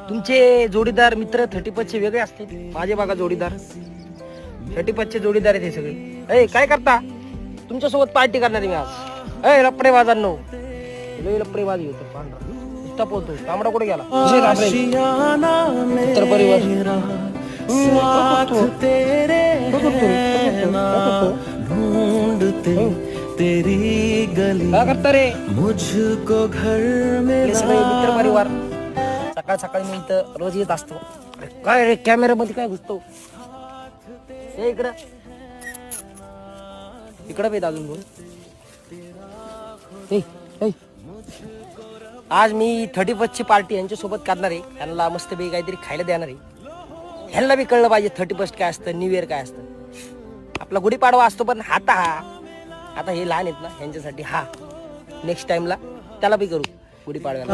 तुमचे जोडीदार मित्र 35 चे वेगळे असतील. माझे बघा जोडीदार 35 चे जोडीदार आहेत हे सगळे. काय करता? तुमच्यासोबत पार्टी करणार आहे मी आज. लपडे बाजांनो, लपडे बाजी होतो पांढरा नुसता पोहतो. तांबडा कुठे गेला? मित्र परिवार तेरी गली काय करता रे? मुझको घर में मित्र परिवार सकाळ सकाळी मी इथं रोज येत असतो. काय रे कॅमेरा मध्ये काय घुसतो? इकडं इकडं पेत अजून बोल. आज मी 35 ची पार्टी यांच्यासोबत करणार आहे. त्यांना मस्त पैकी काहीतरी खायला देणार आहे. ह्यांना बी कळलं पाहिजे 31 काय असतं, न्यू इयर काय असतं. आपला गुढीपाडवा असतो पण आता हे लहान आहेत ना, ह्यांच्यासाठी नेक्स्ट टाइमला त्याला बी करू गुढीपाडव्याला.